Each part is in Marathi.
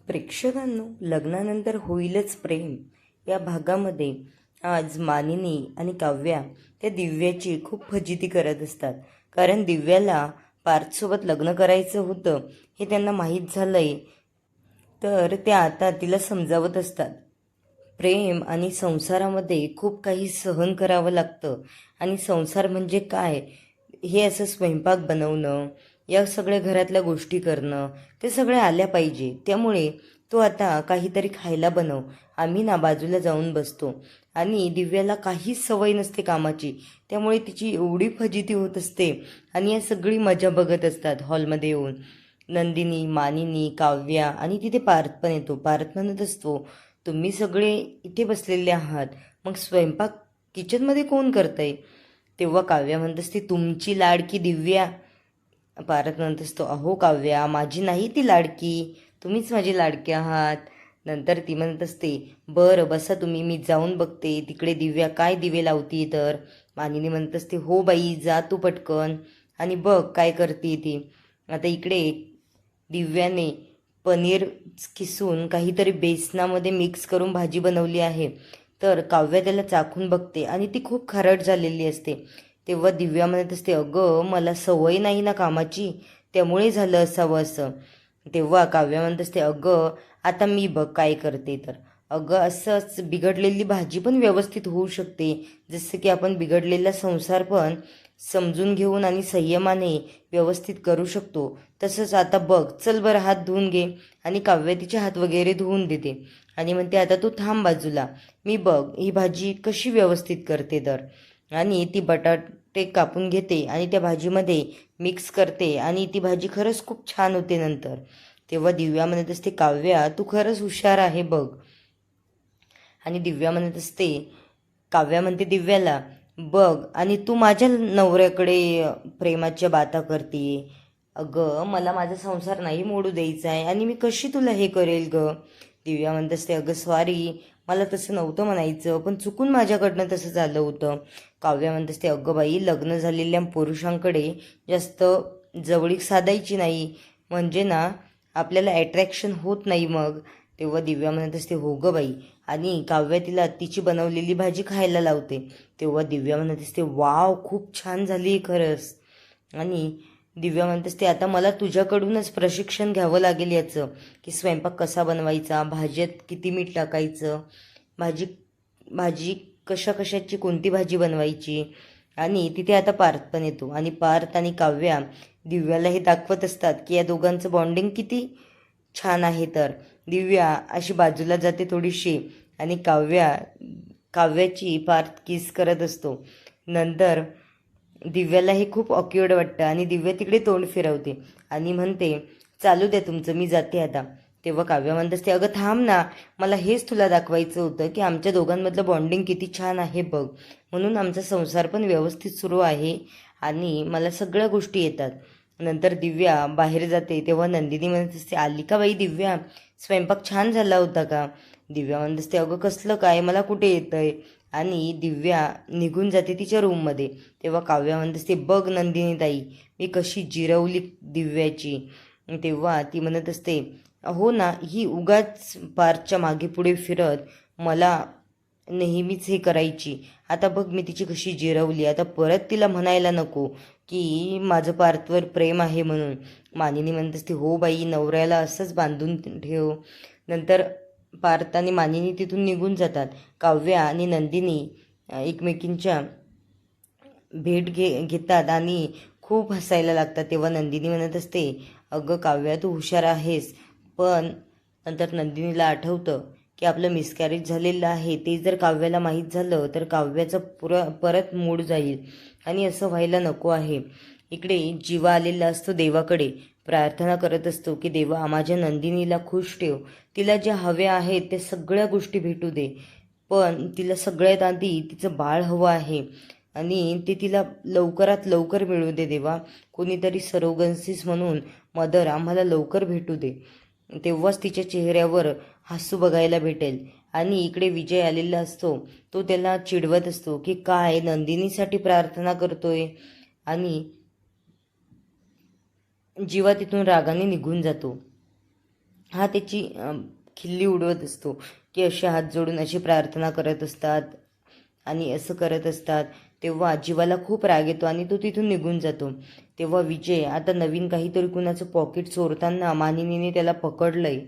प्रेक्षकांनो, लग्नानंतर होईलच प्रेम या भागामध्ये आज मानिनी आणि काव्या त्या दिव्याची खूप फजिती करत असतात. कारण दिव्याला पार्थसोबत लग्न करायचं होतं हे त्यांना माहीत झालंय, तर ते आता तिला समजावत असतात. प्रेम आणि संसारामध्ये खूप काही सहन करावं लागतं आणि संसार म्हणजे काय हे असं स्वयंपाक बनवणं, या सगळ्या घरातल्या गोष्टी करणं, ते सगळे आल्या पाहिजे. त्यामुळे तो आता काहीतरी खायला बनव, आम्ही ना बाजूला जाऊन बसतो. आणि दिव्याला काहीच सवय नसते कामाची, त्यामुळे तिची एवढी फजिती होत असते आणि या सगळी मजा बघत असतात हॉलमध्ये येऊन नंदिनी, मानिनी, काव्या आणि तिथे पार्थ पण येतो. पार्थ म्हणत असतो, तुम्ही सगळे इथे बसलेले आहात, मग स्वयंपाक किचनमध्ये कोण करतंय? तेव्हा काव्या म्हणत असते, तुमची लाडकी दिव्या. पार्थ म्हणत असतो, अहो काव्या, माझी नाही ती लाडकी, तुम्हीच माझी लाडकी आहात. नंतर ती म्हणत असते, बरं बसा तुम्ही, मी जाऊन बघते तिकडे दिव्या काय दिवे लावती तर. मानिनी म्हणत असते, हो बाई, जा तू पटकन आणि बघ काय करते ती. आता इकडे दिव्याने पनीर किसून काहीतरी बेसनामध्ये मिक्स करून भाजी बनवली आहे. तर काव्या त्याला चाखून बघते आणि ती खूप खारट झालेली असते. तेव्हा दिव्या म्हणत असते, अगं मला सवय नाही ना कामाची, त्यामुळे झालं असावं असं. तेव्हा काव्या म्हणत असते, अगं आता मी बघ काय करते तर. अगं असंच बिघडलेली भाजी पण व्यवस्थित होऊ शकते, जसं की आपण बिघडलेला संसार पण समजून घेऊन आणि संयमाने व्यवस्थित करू शकतो. तसंच आता बघ, चल बरं हात धुवून घे. आणि काव्या तिचे हात वगैरे धुवून देते आणि म्हणते, आता तू थांब बाजूला, मी बघ ही भाजी कशी व्यवस्थित करते तर. आणि ती बटाटे कापून घेते आणि त्या भाजीमध्ये मिक्स करते आणि ती भाजी खरंच खूप छान होते नंतर. तेव्हा दिव्या म्हणत असते, काव्या तू खरंच हुशार आहे बघ. आणि दिव्या म्हणत असते, काव्या म्हणते दिव्याला, बघ आणि तू माझ्या नवऱ्याकडे प्रेमाच्या बाता करते. अगं मला माझा संसार नाही मोडू द्यायचा आहे आणि मी कशी तुला हे करेल ग. दिव्या म्हणत असते, अगं सॉरी, मला तसं नव्हतं म्हणायचं, पण चुकून माझ्याकडनं तसं झालं होतं. काव्या म्हणत असते, अगं बाई, लग्न झालेल्या पुरुषांकडे जास्त जवळीक साधायची नाही, म्हणजे ना आपल्याला अट्रॅक्शन होत नाही मग. तेव्हा दिव्या म्हणत असते, हो गं बाई. आणि काव्या तिला तिची बनवलेली भाजी खायला लावते. तेव्हा दिव्या म्हणत असते, वाव, खूप छान झाली खरंच. आणि दिव्या म्हणत असते, आता मला तुझ्याकडूनच प्रशिक्षण घ्यावं लागेल याचं, की स्वयंपाक कसा बनवायचा, भाज्यात किती मीठ टाकायचं, भाजी भाजी कशा कशाची कोणती भाजी बनवायची. आणि तिथे आता पार्थ पण येतो आणि पार्थ आणि काव्या दिव्याला हे दाखवत असतात की या दोघांचं बॉन्डिंग किती छान आहे. तर दिव्या अशी बाजूला जाते थोडीशी आणि काव्याची पार्थ किस करत असतो. नंतर दिव्याला हे खूप ऑकवर्ड वाटतं आणि दिव्या तिकडे तोंड फिरवते आणि म्हणते, चालू द्या तुमचं, मी जाते आता. तेव्हा काव्या म्हणत असते, अगं थांब ना, मला हेच तुला दाखवायचं होतं की आमच्या दोघांमधलं बॉन्डिंग किती छान आहे बघ, म्हणून आमचा संसार पण व्यवस्थित सुरू आहे आणि मला सगळ्या गोष्टी येतात. नंतर दिव्या बाहेर जाते तेव्हा नंदिनी म्हणत असते, आली का बाई दिव्या, स्वयंपाक छान झाला होता का. दिव्या म्हणत असते, अगं कसलं काय, मला कुठे येतंय. आणि दिव्या निघून जाते तिच्या रूममध्ये. तेव्हा काव्या म्हणत असते, बघ नंदिनी ताई, मी कशी जिरवली दिव्याची. तेव्हा ती म्हणत असते, हो ना, ही उगाच पार्थच्या मागे पुढे फिरत मला नेहमीच हे करायची, आता बघ मी तिची कशी जिरवली, आता परत तिला म्हणायला नको की माझं पार्थवर प्रेम आहे म्हणून. मानिनी म्हणत असते, हो बाई, नवऱ्याला असंच बांधून ठेव. नंतर पार्थ आणि मानिनी तिथून निघून जातात. काव्या आणि नंदिनी एकमेकींच्या भेट घेतात आणि खूप हसायला लागतात. तेव्हा नंदिनी म्हणत असते, अगं काव्या, तू हुशार आहेस, पण नंतर नंदिनीला आठवतं की आपलं मिसकॅरेज झालेलं आहे, ते जर काव्याला माहीत झालं तर काव्याचं परत मूड जाईल आणि असं व्हायला नको आहे. इकडे जीवा आलेला असतो देवाकडे, प्रार्थना करत असतो की देवा, माझ्या नंदिनीला खुश ठेव, तिला ज्या हव्या आहेत त्या सगळ्या गोष्टी भेटू दे, पण तिला सगळ्यात आधी तिचं बाळ हवं आहे आणि ते तिला लवकरात लवकर मिळू दे देवा. कोणीतरी सरोगन्सिस म्हणून मदर आम्हाला लवकर भेटू दे, तेव्हाच तिच्या चेहऱ्यावर हसू बघायला भेटेल. आणि इकडे विजय आलेला असतो, तो त्याला चिडवत असतो की काय नंदिनीसाठी प्रार्थना करतोय. आणि जीवा तिथून रागाने निघून जातो. हा त्याची खिल्ली उडवत असतो की असे हात जोडून अशी प्रार्थना करत असतात आणि असं करत असतात. तेव्हा जीवाला खूप राग येतो आणि तो तिथून निघून जातो. तेव्हा विजय आता नवीन काहीतरी कुणाचं पॉकेट चोरताना मानिनीने त्याला पकडलंय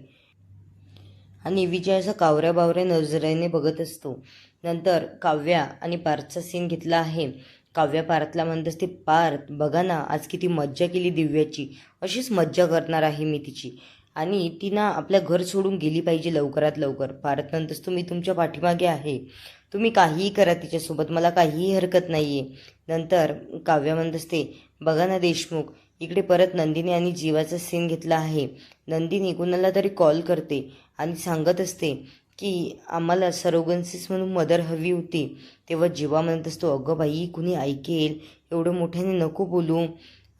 आणि विजय असा कावऱ्या बावऱ्या नजरेने बघत असतो. नंतर काव्या आणि पार्थचा सीन घेतला आहे. काव्या पार्थला म्हणत असते, पार्थ बघा ना, आज किती मज्जा केली दिव्याची, अशीच मज्जा करणार आहे मी तिची, आणि ती ना आपल्या घर सोडून गेली पाहिजे लवकरात लवकर. पार्थ म्हणत असतो, मी तुमच्या पाठीमागे आहे, तुम्ही काहीही करा तिच्यासोबत, मला काहीही हरकत नाही आहे. नंतर काव्या म्हणत असते, बघा ना देशमुख, इकडे परत नंदिनी आणि जीवाचा सीन घेतला आहे. नंदिनी कुणाला तरी कॉल करते आणि सांगत असते की आम्हाला सरोगन्सिस म्हणून मदर हवी होती. तेव्हा जीवा म्हणत असतो, अगं बाई कुणी ऐकेल, एवढं मोठ्याने नको बोलू.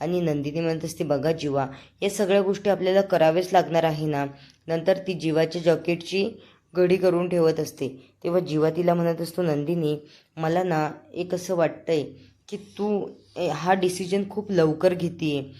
आणि नंदिनी म्हणत असते, बघा जीवा, या सगळ्या गोष्टी आपल्याला कराव्याच लागणार आहे ना. नंतर ती जीवाच्या जॅकेटची घडी करून ठेवत असते. तेव्हा जीवा तिला म्हणत असतो, नंदिनी मला ना एक असं वाटतंय की तू हा डिसिजन खूप लवकर घेते.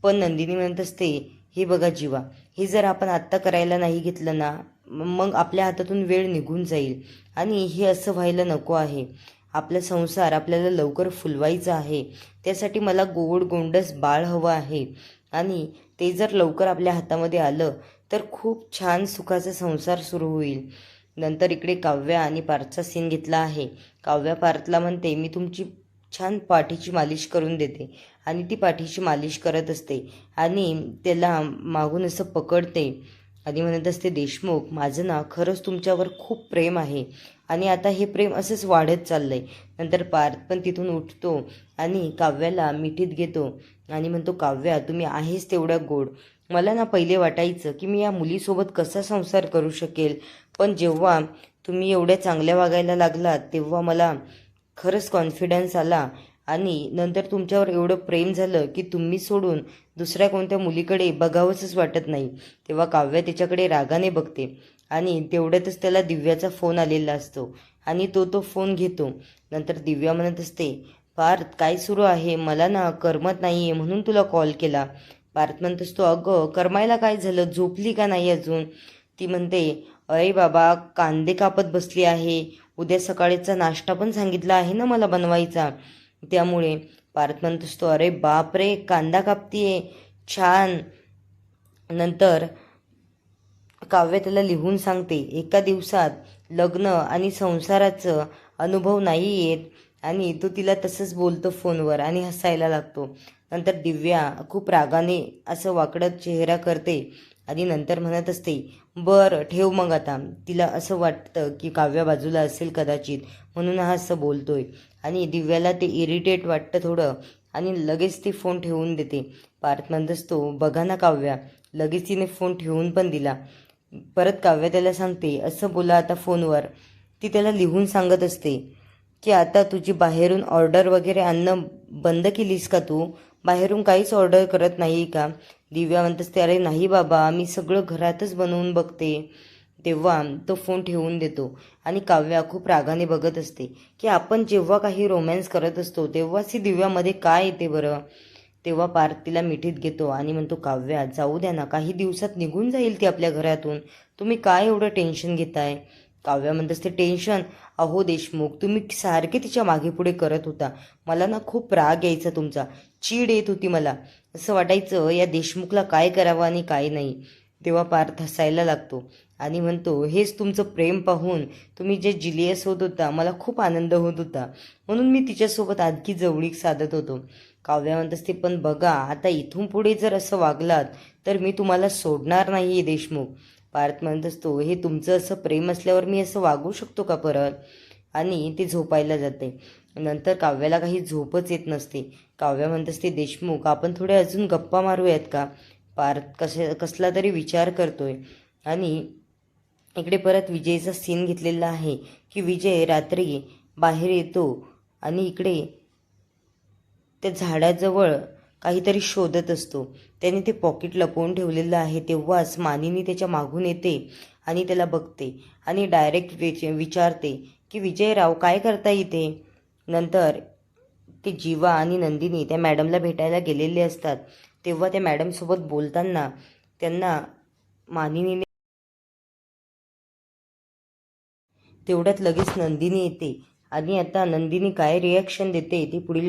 पण नंदिनी म्हणत असते, हे बघा जीवा, हे जर आपण आत्ता करायला नाही घेतलं ना, मग आपल्या हातातून वेळ निघून जाईल आणि हे असं व्हायला नको आहे. आपला संसार आपल्याला लवकर फुलवायचा आहे. त्यासाठी मला गोड गोंडस बाळ हवं आहे आणि ते जर लवकर आपल्या हातामध्ये आलं तर खूप छान सुखाचा संसार सुरू होईल. नंतर इकडे काव्या आणि पार्थचा सीन घेतला आहे. काव्या पार्थला म्हणते, मी तुमची छान पाठीची मालिश करून देते, आणि ती पाठीची मालिश करत असते आणि त्याला मागून असं पकडते आणि म्हणत असते, देशमुख माझं ना खरंच तुमच्यावर खूप प्रेम आहे आणि आता हे प्रेम असंच वाढत चाललंय. नंतर पार्थ पण तिथून उठतो आणि काव्याला मिठीत घेतो आणि म्हणतो, काव्या तुम्ही आहेच तेवढ्या गोड. मला ना पहिले वाटायचं की मी या मुलीसोबत कसा संसार करू शकेल, पण जेव्हा तुम्ही एवढ्या चांगल्या वागायला लागलात तेव्हा मला खरंच कॉन्फिडन्स आला आणि नंतर तुमच्यावर एवढं प्रेम झालं की तुम्ही सोडून दुसऱ्या कोणत्या मुलीकडे बघावंसंच वाटत नाही. तेव्हा काव्या त्याच्याकडे रागाने बघते आणि तेवढ्यातच त्याला दिव्याचा फोन आलेला असतो आणि तो फोन घेतो. नंतर दिव्या म्हणत असते, पार्थ काय सुरू आहे, मला ना करमत नाही आहे म्हणून तुला कॉल केला. पार्थ म्हणत असतो, अगं करमायला काय झालं, झोपली का नाही अजून. ती म्हणते, अरे बाबा कांदे कापत बसली आहे, उद्या सकाळचा नाश्ता पण सांगितला आहे ना मला बनवायचा, त्यामुळे. पार्थ म्हणत असतो, अरे बाप रे, कांदा कापतीये, छान. नंतर काव्य त्याला लिहून सांगते, एका दिवसात लग्न आणि संसाराचं अनुभव नाही येत, आणि तो तिला तसंच बोलतो फोनवर आणि हसायला लागतो. नंतर दिव्या खूप रागाने असं वाकडं चेहरा करते आणि नंतर म्हणत असते, बरं ठेव मग आता. तिला असं वाटतं की काव्या बाजूला असेल कदाचित, म्हणून हा असं बोलतोय आणि दिव्याला ते इरिटेट वाटतं थोडं आणि लगेच ती फोन ठेवून देते. पार्थ म्हणत असतो, बघा ना काव्या, लगेच तिने फोन ठेवून पण दिला. परत काव्या त्याला सांगते, असं बोला आता फोनवर. ती त्याला लिहून सांगत असते की आता तुझी बाहेरून ऑर्डर वगैरे आणणं बंद केलीस का तू, बाहेरून काहीच ऑर्डर करत नाही का. दिव्या म्हणत असते, अरे नाही बाबा, मी सगळं घरातच बनवून बघते. तेव्हा तो फोन ठेवून देतो आणि काव्या खूप रागाने बघत असते की आपण जेव्हा काही रोमॅन्स करत असतो तेव्हाच ही दिव्यामध्ये काय येते बरं. तेव्हा पार्थ तिला मिठीत घेतो आणि म्हणतो, काव्या जाऊ द्या ना, काही दिवसात निघून जाईल ती आपल्या घरातून, तुम्ही काय एवढं टेन्शन घेताय. काव्या म्हणत असते, टेन्शन, अहो देशमुख, तुम्ही सारखे तिच्या मागे पुढे करत होता, मला ना खूप राग यायचा तुमचा, चीड येत होती मला, असं वाटायचं या देशमुखला काय करावं आणि काय नाही. तेव्हा पार्थ हसायला लागतो आणि म्हणतो, हेच तुमचं प्रेम पाहून तुम्ही जे जिलियस होत होता मला खूप आनंद होत होता, म्हणून मी तिच्यासोबत आणखी जवळीक साधत होतो. काव्या म्हणत असते, पण बघा आता इथून पुढे जर असं वागलात तर मी तुम्हाला सोडणार नाही आहे देशमुख. पार्थ म्हणत असतो, हे तुमचं असं प्रेम असल्यावर मी असं वागू शकतो का परत, आणि ते झोपायला जाते. नंतर काव्याला काही झोपच येत नसते. काव्या म्हणत असते, देशमुख आपण थोडे अजून गप्पा मारूयात का. पार्थ कसला तरी विचार करतोय आणि इकडे परत विजयचा सीन घेतलेला आहे की विजय रात्री बाहेर येतो आणि इकडे त्या झाडाजवळ काहीतरी शोधत असतो. त्याने ते पॉकेट लपवून ठेवलेलं आहे. तेव्हाच मानिनी त्याच्या मागून येते आणि त्याला बघते आणि डायरेक्ट विचारते की विजयराव काय करता इथे. नंतर ते जीवा आणि नंदिनी त्या मॅडमला भेटायला गेलेले असतात. तेव्हा त्या मॅडमसोबत बोलताना त्यांना मानिनीने तेवढ्यात लगेच नंदिनी येते आणि आता नंदिनी काय रिॲक्शन देते ते पुढील